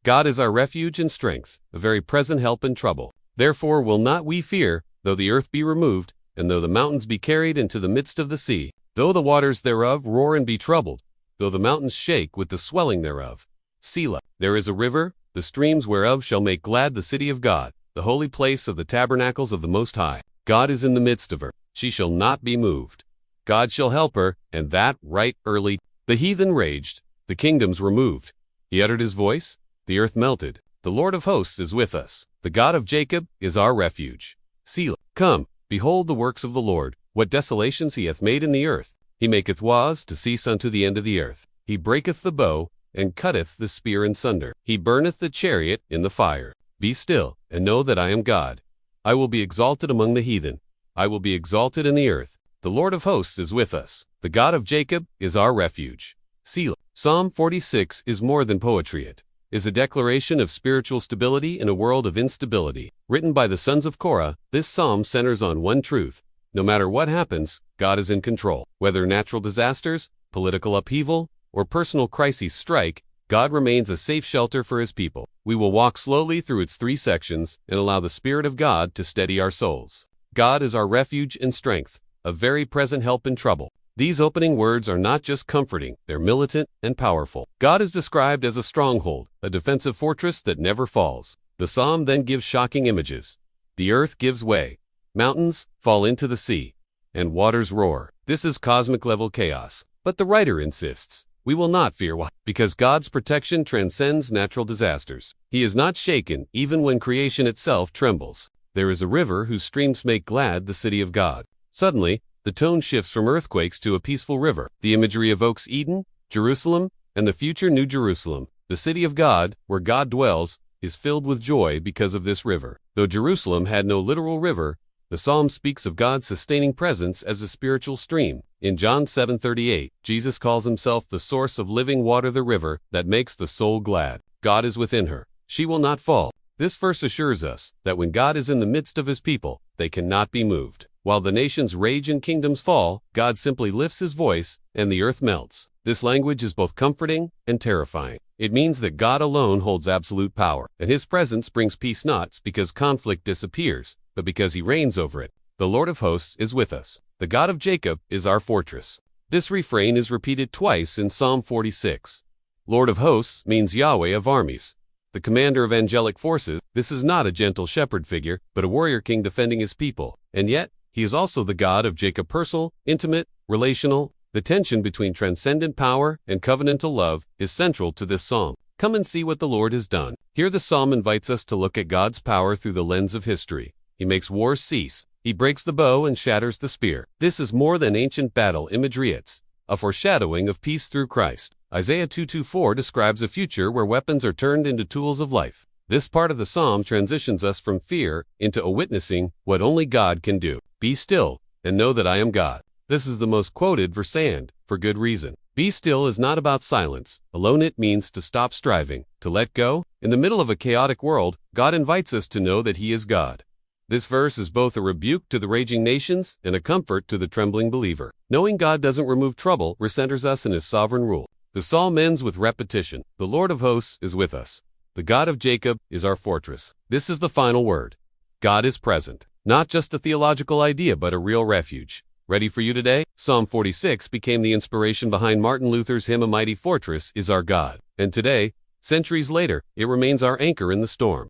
God is our refuge and strength, a very present help in trouble. Therefore will not we fear, though the earth be removed, and though the mountains be carried into the midst of the sea, though the waters thereof roar and be troubled, though the mountains shake with the swelling thereof. Selah. There is a river, the streams whereof shall make glad the city of God, the holy place of the tabernacles of the Most High. God is in the midst of her. She shall not be moved. God shall help her, and that right early. The heathen raged, the kingdoms were moved. He uttered his voice, the earth melted. The Lord of hosts is with us. The God of Jacob is our refuge. Selah. Come, behold the works of the Lord, what desolations he hath made in the earth. He maketh wars to cease unto the end of the earth. He breaketh the bow, and cutteth the spear in sunder. He burneth the chariot in the fire. Be still, and know that I am God. I will be exalted among the heathen. I will be exalted in the earth. The Lord of hosts is with us. The God of Jacob is our refuge. Selah. Psalm 46 is more than poetry. It is a declaration of spiritual stability in a world of instability. Written by the sons of Korah, this psalm centers on one truth. No matter what happens, God is in control. Whether natural disasters, political upheaval, or personal crises strike, God remains a safe shelter for his people. We will walk slowly through its 3 sections and allow the Spirit of God to steady our souls. God is our refuge and strength, a very present help in trouble. These opening words are not just comforting, they're militant and powerful. God is described as a stronghold, a defensive fortress that never falls. The psalm then gives shocking images. The earth gives way, mountains fall into the sea, and waters roar. This is cosmic-level chaos. But the writer insists, we will not fear. Why? Because God's protection transcends natural disasters. He is not shaken even when creation itself trembles. There is a river whose streams make glad the city of God. Suddenly, the tone shifts from earthquakes to a peaceful river. The imagery evokes Eden, Jerusalem, and the future New Jerusalem. The city of God, where God dwells, is filled with joy because of this river. Though Jerusalem had no literal river, the psalm speaks of God's sustaining presence as a spiritual stream. In John 7:38, Jesus calls himself the source of living water, the river that makes the soul glad. God is within her. She will not fall. This verse assures us that when God is in the midst of his people, they cannot be moved. While the nations rage and kingdoms fall, God simply lifts his voice and the earth melts. This language is both comforting and terrifying. It means that God alone holds absolute power, and his presence brings peace not because conflict disappears, but because he reigns over it. The Lord of hosts is with us. The God of Jacob is our fortress. This refrain is repeated twice in Psalm 46. Lord of hosts means Yahweh of armies, the commander of angelic forces. This is not a gentle shepherd figure, but a warrior king defending his people. And yet, he is also the God of Jacob, personal, intimate, relational. The tension between transcendent power and covenantal love is central to this psalm. Come and see what the Lord has done. Here the psalm invites us to look at God's power through the lens of history. He makes wars cease. He breaks the bow and shatters the spear. This is more than ancient battle imagery. It's a foreshadowing of peace through Christ. Isaiah 2:4 describes a future where weapons are turned into tools of life. This part of the psalm transitions us from fear into a witnessing what only God can do. Be still and know that I am God. This is the most quoted verse, and for good reason. Be still is not about silence. Alone it means to stop striving, to let go. In the middle of a chaotic world, God invites us to know that he is God. This verse is both a rebuke to the raging nations and a comfort to the trembling believer. Knowing God doesn't remove trouble recenters us in his sovereign rule. The psalm ends with repetition. The Lord of hosts is with us. The God of Jacob is our fortress. This is the final word. God is present. Not just a theological idea, but a real refuge. Ready for you today? Psalm 46 became the inspiration behind Martin Luther's hymn, A Mighty Fortress is Our God. And today, centuries later, it remains our anchor in the storm.